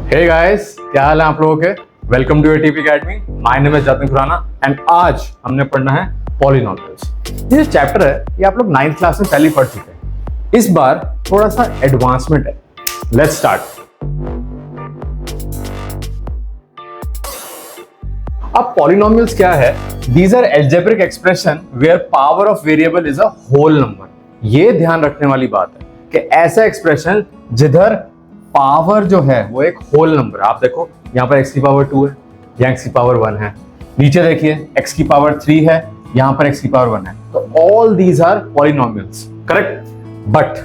Hey guys, क्या हाल है आप लोगों के। Welcome to ATP academy. My name is Jatin Khurana and आज हमने पढ़ना है पॉलिनॉमियल्स। ये चैप्टर है ये आप लोग 9th क्लास में पहले पढ़ चुके हैं। इस बार थोड़ा सा एडवांसमेंट है। Let's start. अब पॉलिनॉमियल्स क्या है? These are algebraic expression where power of variable is a whole number. ये ध्यान रखने वाली बात है कि ऐसा एक्सप्रेशन जिधर पावर जो है वो एक होल नंबर। आप देखो यहाँ पर x की पावर 2 है, यहाँ x की पावर 1 है, नीचे देखिए x की पावर 3 है, यहाँ पर x की पावर 1 है। तो all these are polynomials, correct. But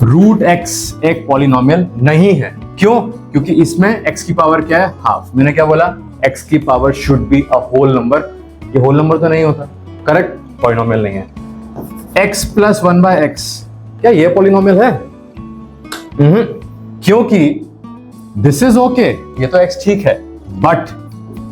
root x एक पॉलिनॉमियल नहीं है। क्यों? क्योंकि इसमें x की पावर क्या है? हाफ। मैंने क्या बोला? x की power should be a whole number. ये होल नंबर तो नहीं होता, करेक्ट, पॉलिनॉमियल नहीं है। x प्लस 1/x क्या ये पॉलिनॉमियल है? क्योंकि दिस इज ओके, ये तो x ठीक है, बट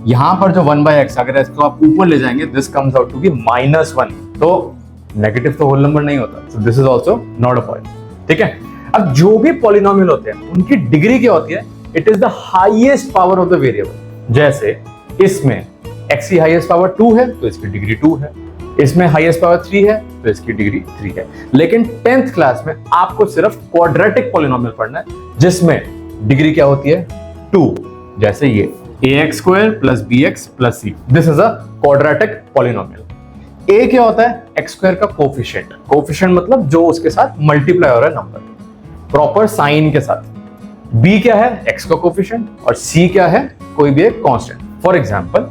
यहां पर जो 1/x अगर इसको आप ऊपर ले जाएंगे this comes out to be -1, तो नेगेटिव तो होल नंबर नहीं होता। So this is also not a point. ठीक है। अब जो भी पॉलिनॉमियल होते हैं उनकी डिग्री क्या होती है? It is the highest power of the variable. जैसे इसमें x की हाईएस्ट पावर 2 है तो इसकी डिग्री 2 है, इसमें हाईएस्ट पावर 3 है तो इसकी डिग्री 3 है। लेकिन 10th क्लास में आपको सिर्फ क्वाड्रेटिक पॉलिनॉमियल पढ़ना है जिसमें डिग्री क्या होती है? 2। जैसे ये ax² + bx + c, this is a quadratic polynomial. a क्या होता है? x² का कोफिशिएंट। कोफिशिएंट मतलब जो उसके साथ मल्टीप्लाई हो रहा है नंबर, प्रॉपर साइन के साथ। b क्या है? x का कोफिशिएंट। और c क्या है? कोई भी एक constant. For example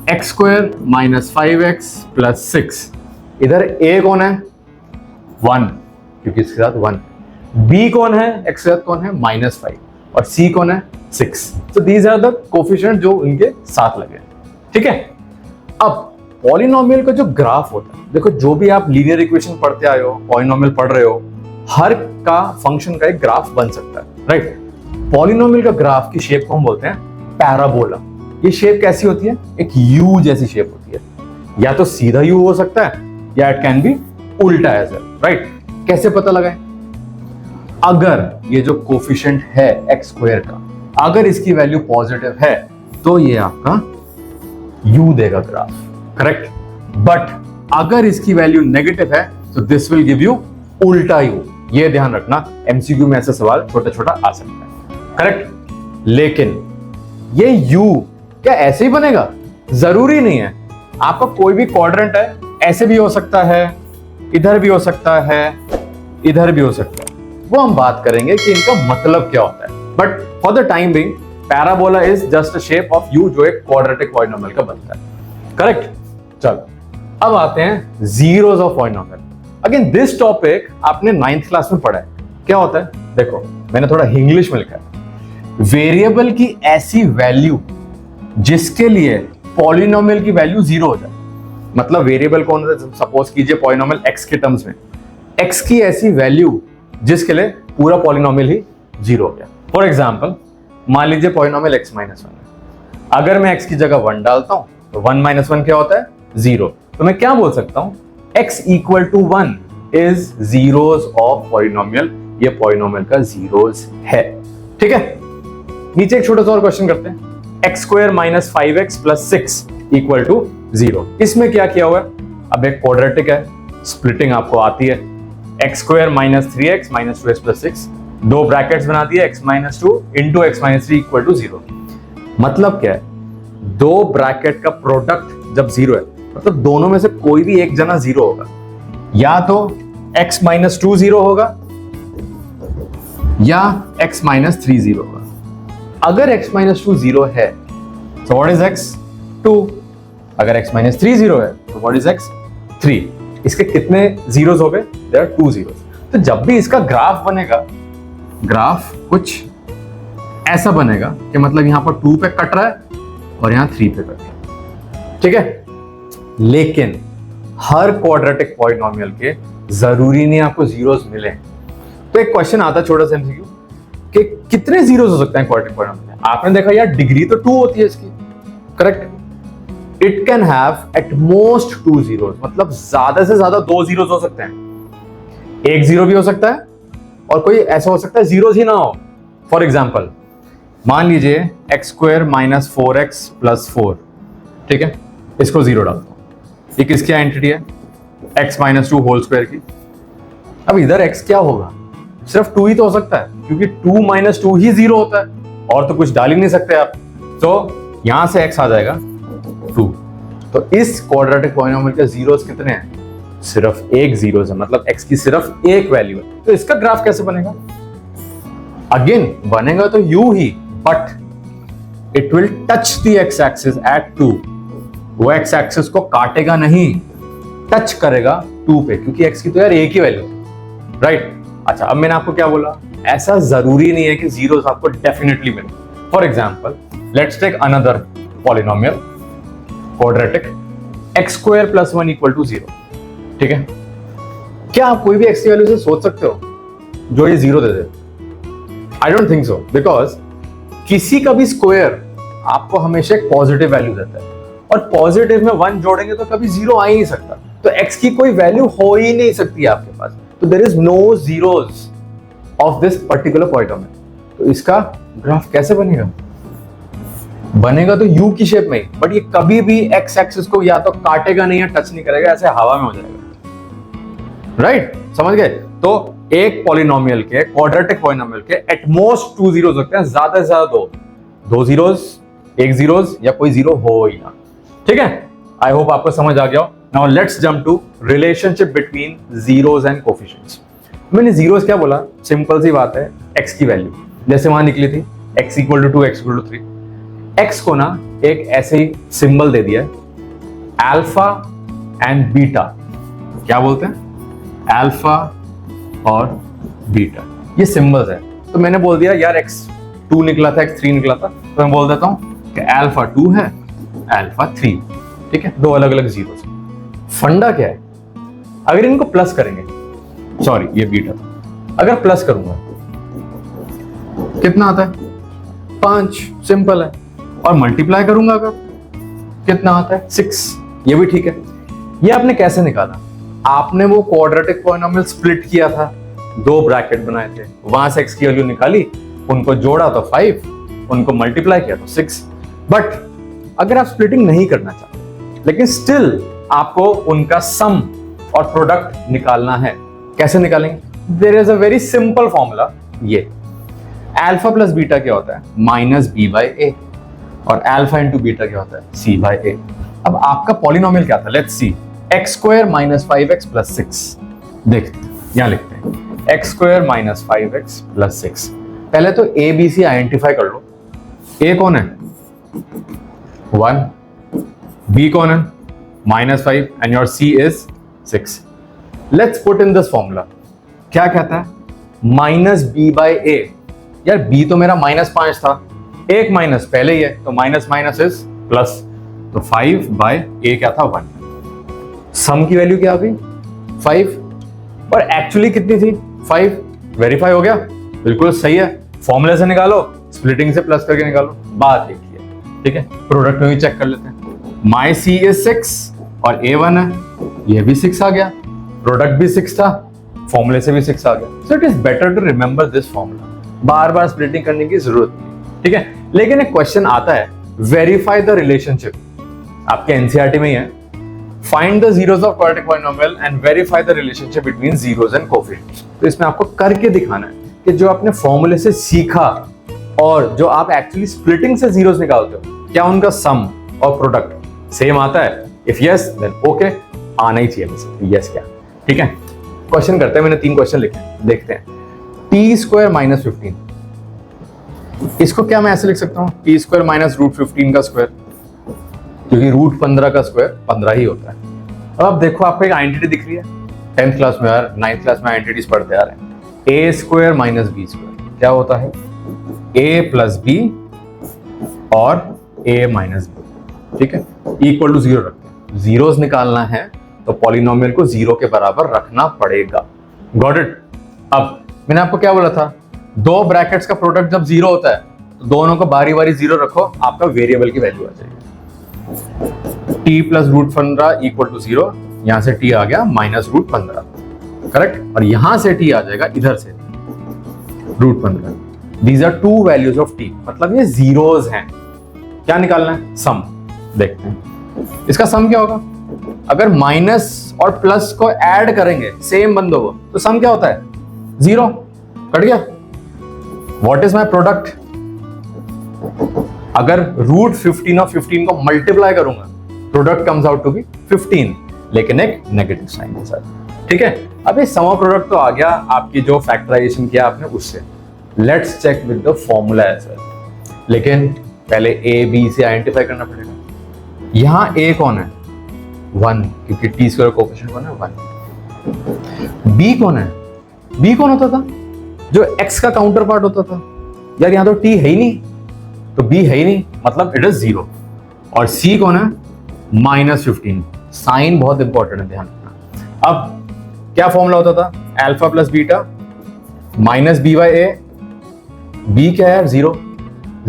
x² - 5x + 6। इधर a कौन है? 1, क्योंकि इसके साथ 1। b कौन है? x के साथ कौन है? -5। और c कौन है? 6। so these are the coefficient जो इनके साथ लगे। ठीक है। अब पॉलिनॉमियल का जो ग्राफ होता है, देखो जो भी आप लीनियर इक्वेशन पढ़ते आए हो, पॉलिनॉमियल पढ़ रहे हो, हर का फंक्शन का एक ग्राफ बन सकता है, राइट। पॉलिनॉमियल का ग्राफ की शेप को हम बोलते हैं पैराबोला। ये शेप कैसी होती है? एक यू जैसी शेप होती है। या तो सीधा यू हो सकता है या इट कैन बी उल्टा एज वेल, राइट। कैसे पता लगाएं? अगर ये जो कोफिशिएंट है x² का, अगर इसकी वैल्यू पॉजिटिव है तो ये आपका u देगा ग्राफ, करेक्ट। बट अगर इसकी वैल्यू नेगेटिव है तो दिस विल गिव यू उल्टा u। ये ध्यान रखना, एमसीक्यू में ऐसा सवाल छोटा छोटा आ सकता है, करेक्ट। लेकिन ये u क्या ऐसे ही बनेगा? जरूरी नहीं है। आपका कोई भी क्वाड्रेंट है, ऐसे भी हो सकता है, इधर भी हो सकता है, इधर भी हो सकता है। वो हम बात करेंगे कि इनका मतलब क्या होता है। But for the time being parabola is just a shape of you जो एक क्वाड्रेटिक पॉलिनॉमियल का बनता है, करेक्ट। चलो अब आते हैं zeros of polynomial. Again this topic आपने 9th क्लास में पढ़ा है। क्या होता है? देखो मैंने थोड़ा इंग्लिश में लिखा है। वेरिएबल की ऐसी वैल्यू जिसके लिए पॉलिनॉमियल की वैल्यू 0 हो जाए। मतलब वेरिएबल कौन है? सपोज कीजिए पॉलिनॉमियल x के टर्म्स में, x की ऐसी वैल्यू जिसके लिए पूरा पॉलिनॉमियल ही 0 हो गया। फॉर एग्जांपल मान लीजिए पॉलिनॉमियल x - 1 है। अगर मैं x की जगह 1 डालता हूं तो 1 - 1 क्या होता है? 0। तो मैं क्या बोल सकता हूं? x = 1 is zeros of polynomial. ये पॉलिनॉमियल का जीरोस है, ठीक है। नीचे एक छोटा सा और क्वेश्चन करते हैं। x² - 5x + 6 = 0। इसमें क्या किया हुआ है? अब एक क्वाड्रेटिक है, स्प्लिटिंग आपको आती है। x² - 3x - 2x + 6, दो ब्रैकेट्स बना दिए, x - 2 × x - 3 = 0। मतलब क्या है? दो ब्रैकेट का प्रोडक्ट जब 0 है मतलब दोनों में से कोई भी एक जना 0 होगा। या तो x - 2 0 होगा या x - 3 0 होगा। अगर x - 2 0 है तो व्हाट इज x? 2। अगर x - 3 0 है तो व्हाट इज x? 3। इसके कितने जीरोस हो गए? There are 2 zeros. तो जब भी इसका ग्राफ बनेगा, ग्राफ कुछ ऐसा बनेगा कि मतलब यहां पर 2 पे कट रहा है और यहां 3 पे कट रहा है, ठीक है। लेकिन हर क्वाड्रेटिक पॉलिनॉमियल के जरूरी नहीं आपको जीरोस मिले। तो एक क्वेश्चन आता है छोटा सा एमसीक्यू कि कितने जीरोस हो सकते हैं क्वाड्रेटिक पॉलिनॉमियल में? आपने देखा यार डिग्री तो 2 होती है इसकी, correct. It can have at most 2 zeros, मतलब ज्यादा से ज्यादा 2 जीरोस हो सकते हैं। एक जीरो भी हो सकता है और कोई ऐसा हो सकता है जीरोस ही ना हो। फॉर एग्जाम्पल मान लीजिए x square minus 4x plus 4, ठीक है, इसको 0 डालता हूं। ये किसकी आइडेंटिटी है? x माइनस 2 होल स्क्वायर की। अब इधर x क्या होगा? सिर्फ 2 ही तो हो सकता है, क्योंकि 2 माइनस 2 ही 0 होता है, और तो कुछ डाल ही नहीं सकते आप। तो यहां से x आ जाएगा 2। तो इस क्वाड्रेटिक पॉलिनोमियल के जीरोस कितने हैं? सिर्फ एक जीरोस है, मतलब x की सिर्फ एक वैल्यू है। तो इसका ग्राफ कैसे बनेगा? अगेन बनेगा तो u he, but it will touch the x axis at 2। वो x एक्सिस को काटेगा नहीं, टच करेगा 2 पे, क्योंकि x की तो यार एक ही वैल्यू है, राइट? अच्छा, अब मैंने आपको क्या बोला, ऐसा जरूरी नहीं है कि जीरोस आपको डेफिनेटली मिले। For example let's take another polynomial quadratic x square plus 1 equal to 0, ठीक है? क्या आप कोई भी x की वैल्यू से सोच सकते हो जो ये 0 दे दे? I don't think so, because किसी का भी स्क्वायर आपको हमेशा एक पॉजिटिव वैल्यू देता है, और पॉजिटिव में 1 जोड़ेंगे तो कभी 0 आ ही नहीं सकता। तो x की कोई वैल्यू हो ही नहीं सकती आपके पास, तो there is no zeros of this particular polynomial. तो इसका ग्राफ कैसे बनेगा? बनेगा तो u की शेप में, बट ये कभी भी x एक्सिस को या तो काटेगा नहीं या टच नहीं करेगा, ऐसे हवा में हो जाएगा, राइट? समझ गए? तो एक पॉलिनोमियल के, क्वाड्रेटिक पॉलिनोमियल के एटमोस्ट 2 जीरोस होते हैं, ज्यादा से ज्यादा 2 जीरोस, एक जीरोस, या कोई जीरो हो ही ना, ठीक है? आई होप आपको समझ आ गया हो। Now let's jump to relationship between zeros and coefficients. मैंने जीरोस क्या बोला? सिंपल सी बात है, x की वैल्यू जैसे वहां निकली थी x equal to 2, x equal to 3, x को ना एक ऐसे ही सिंबल दे दिया है, अल्फा एंड बीटा। क्या बोलते हैं? अल्फा और बीटा, ये सिंबल्स है। तो मैंने बोल दिया यार x2 निकला था, x3 निकला था, तो मैं बोल देता हूं कि अल्फा 2 है, अल्फा 3, ठीक है? दो अलग अलग जीरोस। फंडा क्या है? अगर इनको प्लस करेंगे, सॉरी ये बीटा था, अगर प्लस करूंगा कितना आता है? 5, सिंपल है। और मल्टीप्लाई करूंगा अगर, कितना आता है? 6, ये भी ठीक है। ये आपने कैसे निकाला? आपने वो क्वाड्रेटिक पॉलिनोमियल स्प्लिट किया था, 2 ब्रैकेट बनाए थे, वहां से x की वैल्यू निकाली, उनको जोड़ा तो 5, उनको मल्टीप्लाई किया तो 6। बट अगर आप स्प्लिटिंग नहीं करना चाहते, लेकिन स्टिल आपको उनका सम और प्रोडक्ट निकालना है, कैसे निकालेंगे? There is a very simple formula. ये अल्फा प्लस बीटा क्या होता है? माइनस बी बाई ए, और अल्फा इंटू बीटा क्या होता है? सी बाई ए। अब आपका पॉलिनोमियल क्या था? Let's see, x square minus 5x plus 6। देखते हैं, यहां लिखते हैं x square minus 5x plus 6। पहले तो ए बी सी आइडेंटिफाई कर लो। ए कौन है? 1, बी कौन है? -5, and your C is 6। Let's put in this formula. क्या कहता है? Minus B by A. यार बी तो मेरा -5 था, एक माइनस पहले ही है, तो माइनस माइनस इज प्लस, तो 5 बाय ए क्या था? 1। सम की वैल्यू क्या आ गई? 5, और एक्चुअली कितनी थी? 5। वेरीफाई हो गया, बिल्कुल सही है। फॉर्मूले से निकालो, स्प्लिटिंग से प्लस करके निकालो, बात एक ही है, ठीक है? प्रोडक्ट में भी चेक कर लेते हैं। माई सी इज 6 और ए 1 है, ये भी 6 आ गया, प्रोडक्ट भी 6 था, फॉर्मूले से भी 6 आ गया। So it is better to remember this formula, बार बार स्प्लिटिंग करने की जरूरत नहीं, ठीक है? लेकिन एक क्वेश्चन आता है, वेरीफाई द रिलेशनशिप, आपके एनसीईआरटी में ही है, find the zeros of quadratic polynomial and verify the relationship between zeros and coefficients. तो इसमें आपको करके दिखाना है कि जो आपने फॉर्मूले से सीखा और जो आप एक्चुअली स्प्लिटिंग से जीरोस निकालते हो, क्या उनका सम और प्रोडक्ट सेम आता है? इफ यस देन ओके, आना ही चाहिए वैसे, यस क्या, ठीक है? क्वेश्चन करते हैं, मैंने 3 क्वेश्चन लिखे हैं, देखते हैं। टी स्क्वायर माइनस 15, इसको क्या मैं ऐसे लिख सकता हूँ? टी स्क्वायर माइनस रूट 15 का स्क्वायर, क्योंकि रूट 15 का स्क्वायर 15 ही होता है। अब देखो आपको एक आइडेंटिटी दिख रही है, 10th क्लास में यार, 9th क्लास में आइडेंटिटीज पढ़ते आ रहे हैं। ए स्क्वायर माइनस बी स्क्वायर क्या होता है? ए प्लस बी और ए माइनस बी, ठीक है? इक्वल टू 0 रखते हैं। जीरोस निकालना है तो पॉलिनोमियल को 0 के बराबर रखना पड़ेगा। Got it? अब मैंने आपको क्या बोला था? 2 ब्रैकेट्स का प्रोडक्ट जब 0 होता है तो दोनों को बारी बारी 0 रखो, आपका वेरिएबल की वैल्यू आ जाएगी। t plus root 15 equal to 0, यहां से t आ गया माइनस रूट 15, करेक्ट? और यहां से t आ जाएगा इधर से root 15। These are two values of T, मतलब ये जीरोस हैं। क्या निकालना है? सम। देखते हैं इसका सम क्या होगा। अगर माइनस और प्लस को ऐड करेंगे सेम बंदों को, तो सम क्या होता है? जीरो। कट गया। What is my product? अगर रूट 15 और 15 को मल्टीप्लाई करूंगा, product comes out to be 15, लेकिन एक नेगेटिव साइन के साथ। ठीक है, अब ये सम ऑफ प्रोडक्ट तो आ गया आपकी जो फैक्टराइजेशन किया आपने उससे। Let's check with the formula as well, लेकिन पहले ए बी से आइडेंटिफाई करना पड़ेगा। यहां ए कौन है? 1, क्योंकि टी स्क्वायर कोएफिशिएंट कौन है? 1। बी कौन है? बी कौन होता था? जो एक्स का काउंटर पार्ट होता था। यार यहां तो टी है ही नहीं, तो बी है ही नहीं, मतलब इट इज 0। और सी कौन है? -15। साइन बहुत इंपॉर्टेंट है, ध्यान रखना। अब क्या फॉर्मूला होता था? Alpha plus beta minus B by a. B क्या है? 0।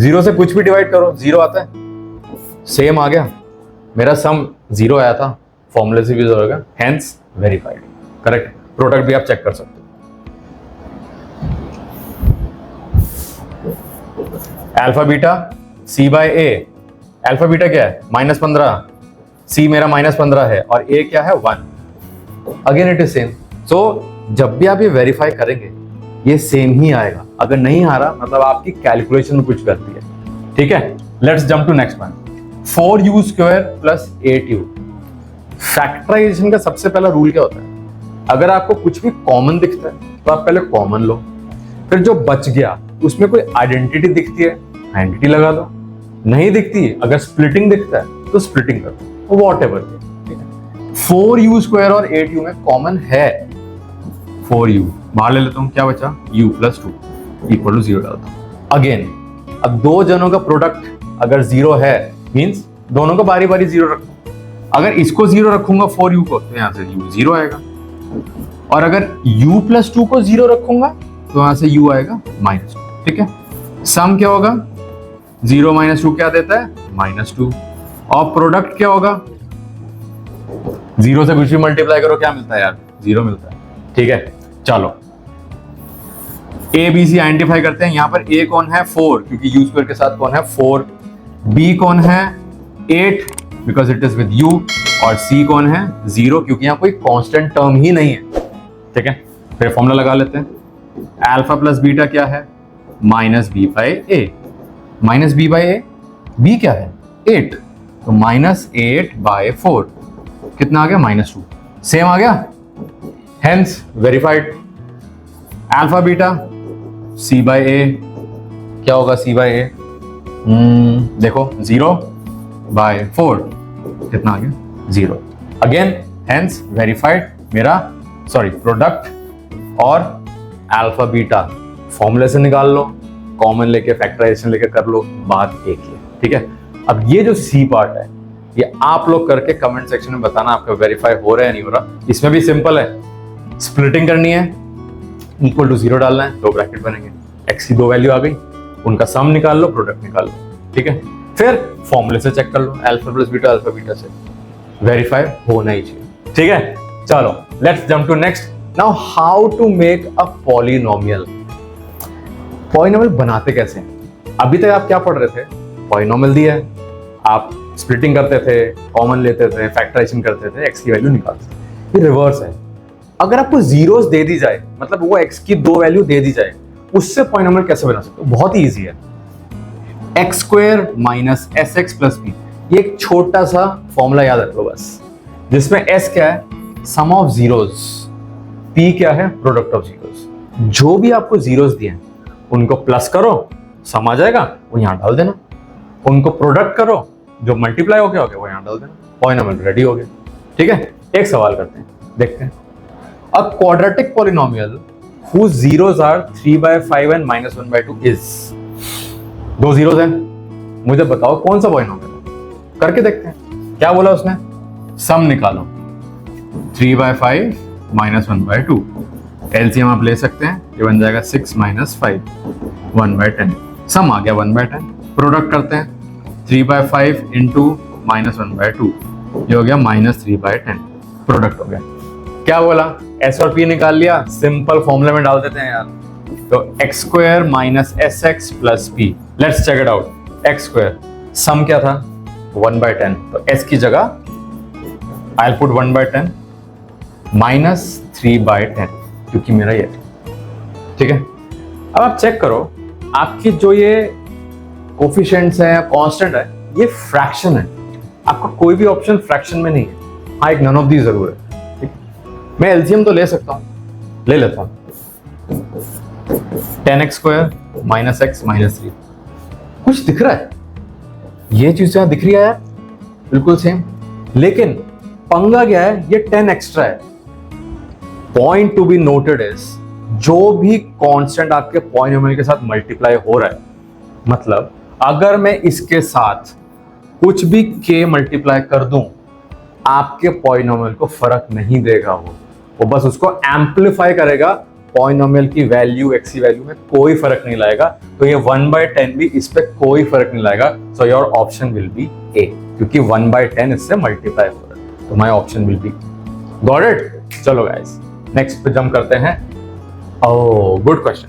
0 से कुछ भी डिवाइड करो 0 आता है। सेम आ गया, मेरा सम 0 आया था, फॉर्मूले से भी 0 होगा, हेंस वेरीफाइड। करेक्ट। प्रोडक्ट भी आप चेक कर सकते हो। अल्फा बीटा सी बाय ए। अल्फा बीटा क्या है? -15। सी मेरा -15 है और ए क्या है? 1। Again it is same. So जब भी आप ये वेरीफाई करेंगे ये सेम ही आएगा। अगर नहीं आ रहा मतलब आपकी कैलकुलेशन में कुछ गलती है। ठीक है, let's jump to next one. 4u² plus 8u। Factorisation का सबसे पहला रूल क्या होता है? अगर आपको कुछ भी कॉमन दिखता है तो आप पहले कॉमन लो, फिर जो बच गया उसमें कोई आइडेंटिटी दिखती है, आइडेंटिटी लगा दो। नहीं दिखती है, अगर स्प्लिटिंग दिखता है तो स्प्लिटिंग कर दो, व्हाटएवर। 4u² और 8u में कॉमन है 4u, बाहर ले लेता हूं, क्या बचा? u + 2 = 0 डालता हूं। अगेन अब दो जनों का प्रोडक्ट अगर 0 है मींस दोनों को बारी बारी 0 रखो। अगर इसको 0 रखूंगा 4u को, तो यहां से u 0 आएगा, और अगर u + 2 को 0 रखूंगा तो यहां से u आएगा -2। ठीक है, सम क्या होगा? 0 - 2 क्या देता है? -2। और प्रोडक्ट क्या होगा? 0 से कुछ भी मल्टीप्लाई करो, क्या मिलता है यार? 0 मिलता है। ठीक है, चलो ए बी सी आइडेंटिफाई करते हैं। यहां पर ए कौन है? 4, क्योंकि u² के साथ कौन है? 4। बी कौन है? 8, because it is with u। और सी कौन है? 0, क्योंकि यहां कोई कांस्टेंट टर्म ही नहीं है। ठीक है, फिर फॉर्मूला लगा लेते हैं। अल्फा प्लस बीटा क्या है? -b/a। -b/a, b क्या है? 8, तो -8/4 कितना आ गया? -2। सेम आ गया, hence verified. Alpha beta c/a क्या होगा? c/a देखो 0/4 कितना आ गया? 0। अगेन हेंस वेरीफाइड मेरा प्रोडक्ट। और अल्फा बीटा फॉर्मूले से निकाल लो, कॉमन लेके फैक्टराइजेशन लेके कर लो, बात एक ही है। ठीक है, अब ये जो सी पार्ट है ये आप लोग करके कमेंट सेक्शन में बताना आपका वेरीफाई हो रहा है नहीं हो रहा। इसमें भी सिंपल है, स्प्लिटिंग करनी है, = 0 डालना है, 2 ब्रैकेट बनेंगे, x की 2 वैल्यू आ गई, उनका सम निकाल लो, प्रोडक्ट निकाल लो। ठीक है, फिर फॉर्मूले से चेक कर लो, alpha plus beta alpha beta से वेरीफाई होना ही चाहिए। ठीक है, चलो let's jump to next. Now how to make a polynomial. Polynomial बनाते कैसे हैं? अभी तक आप क्या पढ़ रहे थे? पॉलिनोमियल दिया है, आप स्प्लिटिंग करते थे, कॉमन लेते थे, फैक्टराइजेशन करते थे, x की वैल्यू निकालते थे। ये रिवर्स है। अगर आपको जीरोस दे दी जाए, मतलब वो x की 2 वैल्यू दे दी जाए, उससे पॉलिनोमियल कैसे बना सकते हो? बहुत ही ईजी है। x² - sx + b, ये एक छोटा सा फॉर्मूला याद रखो बस, जिसमें s क्या है? सम ऑफ जीरोस, p क्या है? Product of zeros. जो भी आपको जीरोस दिए हैं उनको प्लस करो, सम आ जाएगा, वो यहां डाल देना। उनको प्रोडक्ट करो, जो मल्टीप्लाई हो गया वो यहां डाल देना, पॉलिनोमियल रेडी हो गया। ठीक है, एक सवाल करते हैं, देखते हैं। A quadratic polynomial whose zeros are 3/5 and -1/2 is। 2 zeros हैं, मुझे बताओ कौन सा पॉलिनोमियल है? करके देखते हैं। क्या बोला उसने? सम निकालो, 3/5 -1/2। एलसीएम आप ले सकते हैं, ये बन जाएगा 6 - 5 1/10। सम आ गया 1/10। प्रोडक्ट करते हैं, 3/5 × -1/2, ये हो गया -3/10। प्रोडक्ट हो गया। क्या बोला? s और p निकाल लिया, सिंपल फॉर्मूले में डाल देते हैं यार। तो x square minus s x plus p, let's check it out. X square sum क्या था 1/10, तो एस की जगह आई पुट 1/10 माइनस 3/10 क्योंकि मेरा ये, ठीक है। अब आप चेक करो आपकी जो ये कोफिशिएंट्स है या कांस्टेंट है ये फ्रैक्शन है, आपका कोई भी ऑप्शन फ्रैक्शन में नहीं है। हाँ एक नन ऑफ दी जरूर है, ठीक। मैं एलसीएम तो ले सकता हूं, ले लेता हूं 10x square minus x minus 3, कुछ दिख रहा है, ये चीज यहां दिख रही है यार बिल्कुल सेम, लेकिन पंगा क्या है ये 10 एक्स्ट्रा है। Point to be noted is जो भी कांस्टेंट आपके पॉलिनोमियल के साथ मल्टीप्लाई हो रहा है, मतलब अगर मैं इसके साथ कुछ भी k मल्टीप्लाई कर दूं आपके पॉलिनोमियल को फर्क नहीं देगा, वो बस उसको एम्पलीफाई करेगा, पॉलिनोमियल की वैल्यू x की वैल्यू में कोई फर्क नहीं लाएगा। तो ये 1/10 भी इस पे कोई फर्क नहीं लाएगा। So your option will be A, क्योंकि 1/10 इससे मल्टीप्लाई हो रहा है, तो my option will be. Got it? चलो गाइस नेक्स्ट पे जंप करते हैं। Oh good question,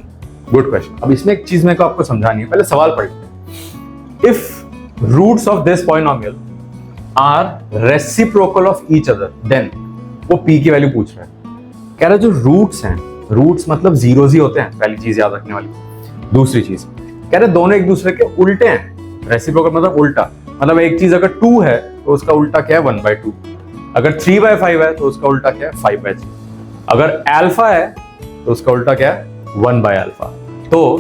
good question. अब इसमें एक चीज मेरे को आपको समझानी है, पहले सवाल पढ़ते हैं। If roots of this polynomial are reciprocal of each other then, वो p की वैल्यू पूछ रहा है। कह रहा है जो रूट्स हैं, रूट्स मतलब जीरोस ही होते हैं, पहली चीज याद रखने वाली। दूसरी चीज कह रहे दोनों एक दूसरे के उल्टे हैं, रेसिप्रोकल मतलब उल्टा, मतलब एक चीज अगर 2 है तो उसका उल्टा क्या है 1/2, अगर 3/5 है तो उसका उल्टा क्या है 5/3, अगर अल्फा है तो उसका उल्टा क्या है 1/अल्फा। तो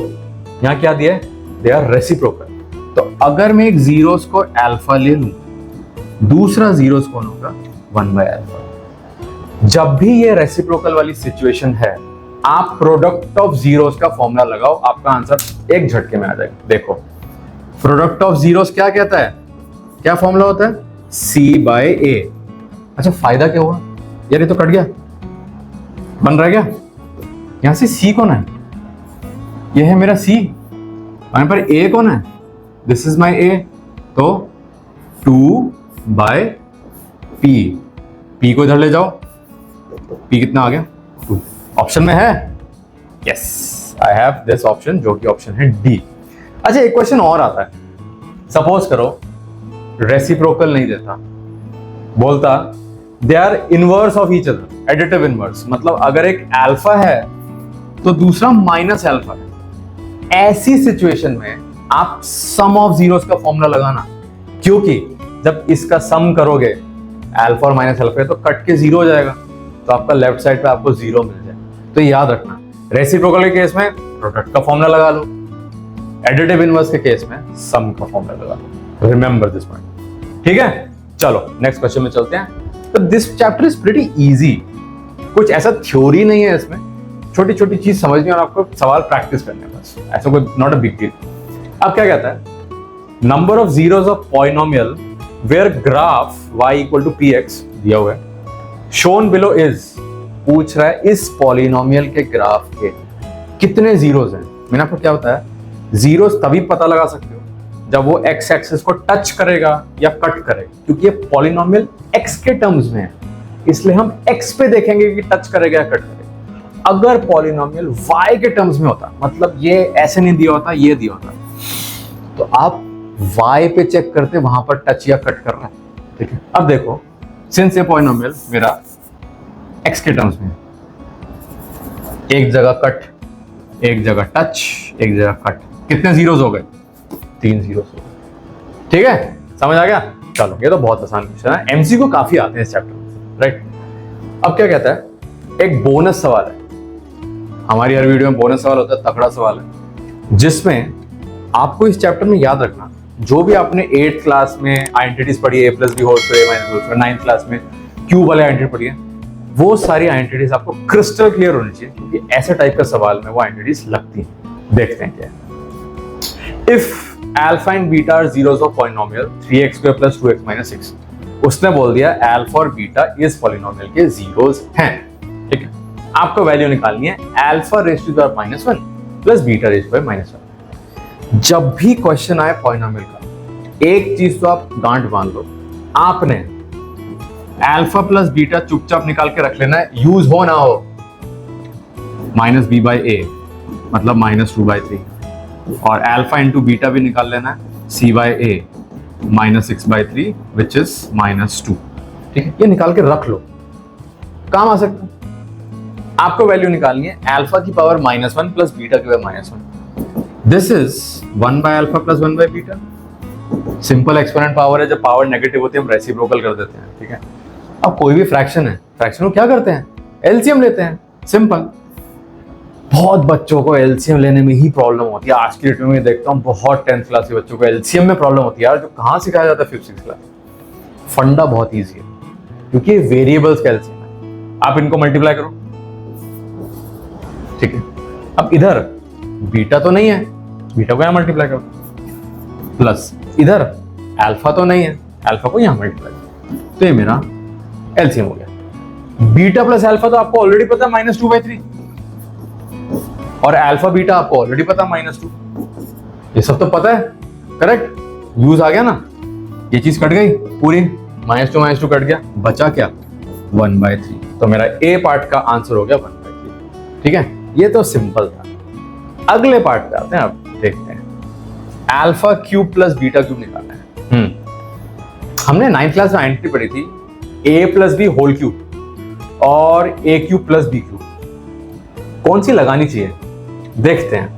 यहां क्या दिया है, दे आर रेसिप्रोकल। तो अगर मैं एक जीरोस को अल्फा ले लूं, दूसरा जीरोस कौन होगा 1/अल्फा। जब भी ये रेसिप्रोकल वाली सिचुएशन है, आप प्रोडक्ट ऑफ जीरोस का फॉर्मूला लगाओ, आपका आंसर एक झटके में आ जाएगा। देखो प्रोडक्ट ऑफ जीरोस क्या कहता है, क्या फॉर्मूला होता है C/A। अच्छा फायदा क्या हुआ यार, ये तो कट गया, बन रहा है क्या, यहां से C कौन है, ये है मेरा C, वहां पर A कौन है, दिस इज माई A, तो 2/P, P को इधर ले जाओ, P कितना आ गया 2, ऑप्शन में है, yes I have this option, जो कि ऑप्शन है D। अच्छा एक क्वेश्चन और आता है, सपोज करो रेसिप्रोकल नहीं देता, बोलता they are inverse of each other, additive inverse, मतलब अगर एक अल्फा है तो दूसरा माइनस अल्फा है। ऐसी सिचुएशन में आप सम ऑफ जीरोस का फॉर्मूला लगाना, क्योंकि जब इसका सम करोगे अल्फा और माइनस अल्फा तो कट के जीरो हो जाएगा, तो आपका लेफ्ट साइड पे आपको जीरो मिल जाए। तो याद रखना रेसिप्रोकल के केस में प्रोडक्ट का फॉर्मूला लगा लो, एडिटिव इनवर्स के केस में सम का फॉर्मूला लगा लो। रिमेंबर दिस पॉइंट, ठीक है। चलो नेक्स्ट क्वेश्चन में चलते हैं। तो this chapter is pretty easy, कुछ ऐसा थ्योरी नहीं है इसमें, छोटी छोटी चीज समझनी और आपको सवाल प्रैक्टिस करने बस, ऐसा कोई नॉट अ बिग डील। अब क्या कहता है, number of zeros of polynomial where graph y equal to px दिया हुआ है, शोन बिलो इज, पूछ रहा है इस पॉलिनोमियल के ग्राफ के कितने जीरोस हैं। मैंने आपको क्या बताया, जीरोस तभी पता लगा सकते हो जब वो x एक्सिस को टच करेगा या कट करेगा, क्योंकि ये पॉलिनोमियल x के टर्म्स में है, इसलिए हम x पे देखेंगे कि टच करेगा या कट करेगा। अगर पॉलिनोमियल y के टर्म्स में होता, मतलब ये ऐसे नहीं दिया होता, ये दिया होता, तो आप y पे चेक करते वहां पर टच या कट कर रहा है, ठीक है। अब देखो सिंस ये पॉलिनोमियल मेरा x के टर्म्स में, एक जगह कट, एक जगह टच, एक जगह कट, कितने जीरोस हो गए 3 जीरोस हो गए, ठीक है, समझ आ गया। चलो ये तो बहुत आसान क्वेश्चन है, एमसीक्यू काफी आते हैं इस चैप्टर में, राइट। अब क्या कहता है, एक बोनस सवाल है, हमारी हर वीडियो में बोनस सवाल होता है, तगड़ा सवाल है, जिसमें आपको इस चैप्टर में याद रखना, जो भी आपने 8th क्लास में आइडेंटिटीज पढ़ी है, A+B whole square A- whole square, 9th class में क्यूब वाले आइडेंटिटी पढ़ी है, वो सारी आइडेंटिटीज आपको क्रिस्टल क्लियर होनी चाहिए, क्योंकि ऐसे टाइप का सवाल में वो आइडेंटिटीज लगती हैं। देखते हैं क्या। If alpha and beta are zeros of polynomial 3x² + 2x - 6, उसने बोल दिया अल्फा और बीटा इस पॉलिनोमियल के जीरोस हैं, ठीक है। आपको वैल्यू निकालनी है alpha raise to the power -1 plus beta raise to the power -1। जब भी क्वेश्चन आए पॉलिनोमियल का, एक चीज तो आप गांठ बांध लो, आपने अल्फा प्लस बीटा चुपचाप निकाल के रख लेना है, यूज हो ना हो, -b/a मतलब -2/3, और अल्फा इंटू बीटा भी निकाल लेना है, C/A -6/3 विच इज -2। ठीक है, ये निकाल के रख लो, काम आ सकता है। आपको वैल्यू निकालनी है अल्फा की पावर -1 प्लस बीटा की पावर -1। दिस इज 1/α प्लस 1/बीटा। सिंपल एक्सपोनेंट पावर है, जब पावर नेगेटिव होती है हम रेसिप्रोकल कर देते हैं। ठीक है, अब कोई भी फ्रैक्शन है, फ्रैक्शन को क्या करते हैं, एलसीएम लेते हैं, सिंपल। बहुत बच्चों को एलसीएम लेने में ही प्रॉब्लम होती है। आज की डेट में मैं देखता हूँ बहुत 10th क्लास के बच्चों को एलसीएम में प्रॉब्लम होती है। यार, जो कहाँ सिखाया जाता है 5th 6th क्लास। फंडा बहुत ईजी है, क्योंकि वेरिएबल्स का एलसीएम है। आप इनको मल्टीप्लाई करो, ठीक है। अब इधर बीटा तो नहीं है, बीटा को यहां मल्टीप्लाई करो, प्लस इधर अल्फा तो नहीं है, अल्फा को यहां मल्टीप्लाई करो, तो ये मेरा एलसीएम हो गया। बीटा प्लस अल्फा तो आपको ऑलरेडी पता है -2/3, और अल्फा बीटा आपको ऑलरेडी पता है -2। ये सब तो पता है, करेक्ट। यूज आ गया ना, ये चीज कट गई पूरी, -2 कट गया, बचा क्या 1/3। तो मेरा ए पार्ट का आंसर हो गया 1/3। ठीक है, ये तो सिंपल था। अगले पार्ट पे आते हैं, अब देखते हैं alpha cube plus beta cube निकालना है। हमने 9th क्लास में आइडेंटिटी पढ़ी थी, a plus b whole cube और a cube plus b cube. कौन सी लगानी चाहिए देखते हैं।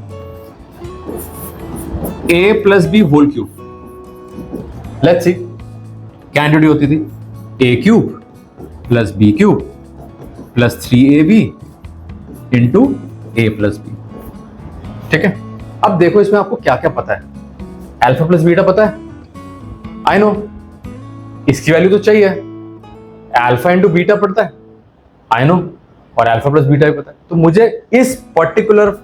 a plus b whole cube, let's see क्या आइडेंटिटी होती थी, a cube plus b cube plus 3ab into a plus b. ठीक है, अब देखो इसमें आपको क्या क्या पता है। अल्फा प्लस बीटा पता है, आई नो, इसकी वैल्यू तो चाहिए। अल्फा इंटू बीटा पड़ता है, आई नो, और अल्फा प्लस बीटा भी पता है। तो मुझे इस पर्टिकुलर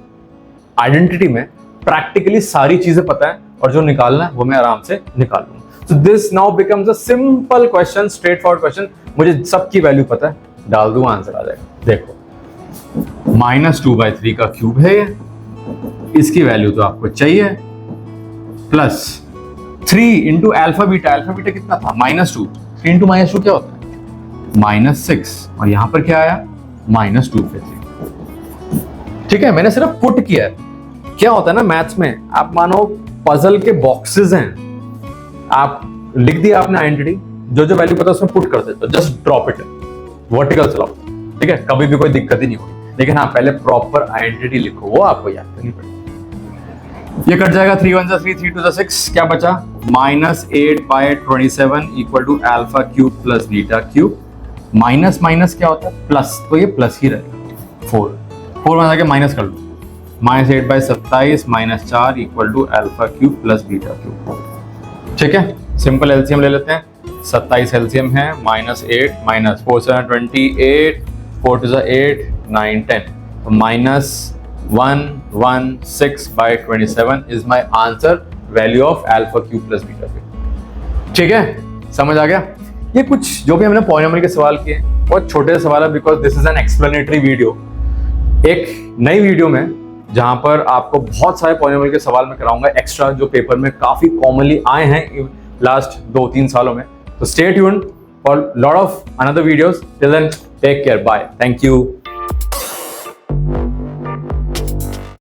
आइडेंटिटी में प्रैक्टिकली सारी चीजें पता है, और जो निकालना है वो मैं आराम से निकाल लूंगा। So this now becomes a simple question, straight forward question. मुझे सबकी वैल्यू पता है, डाल दूंगा, आंसर आ जाएगा। देखो -2/3 का क्यूब है ये, इसकी वैल्यू तो आपको चाहिए, plus 3 into alpha beta. Alpha beta कितना था, -2। 3 इंटू -2 क्या होता है, -6, और यहां पर क्या आया -2/3। ठीक है, मैंने सिर्फ पुट किया है। क्या होता है ना मैथ्स में, आप मानो पजल के बॉक्सेस हैं, आप लिख दिया आपने आइडेंटिटी, जो जो वैल्यू पता है उसमें पुट कर देते, जस्ट ड्रॉप इट, वर्टिकल चलाओ। ठीक है, कभी भी कोई दिक्कत ही नहीं होगी। लेकिन हाँ, पहले प्रॉपर आइडेंटिटी लिखो, वो आपको याद करनी पड़ेगी। ये कट जाएगा, 3 1 3 3 2 6, क्या बचा, -8/27 equal to alpha cube plus beta cube. Minus minus क्या होता है, प्लस, तो ये प्लस ही रहेगा। 4 बना के माइनस कर लो, -8/27 -4 equal to alpha cube plus beta cube. ठीक है, सिंपल एलसीएम ले लेते हैं। 27 एलसीएम है, -8 -4 7 28, 4 2 8 9 10, तो -116/27 is my answer, value of alpha cube plus beta cube. ठीक है, समझ आ गया। ये कुछ जो भी हमने पॉलिनोमियल के सवाल किए बहुत छोटे से सवाल है, because this is an explanatory video. एक नई वीडियो में जहां पर आपको बहुत सारे पॉलिनोमियल के सवाल मैं कराऊंगा एक्स्ट्रा, जो पेपर में काफी कॉमनली आए हैं लास्ट 2-3 सालों में। तो stay tuned for lot of another videos. Till then take care, bye, thank you.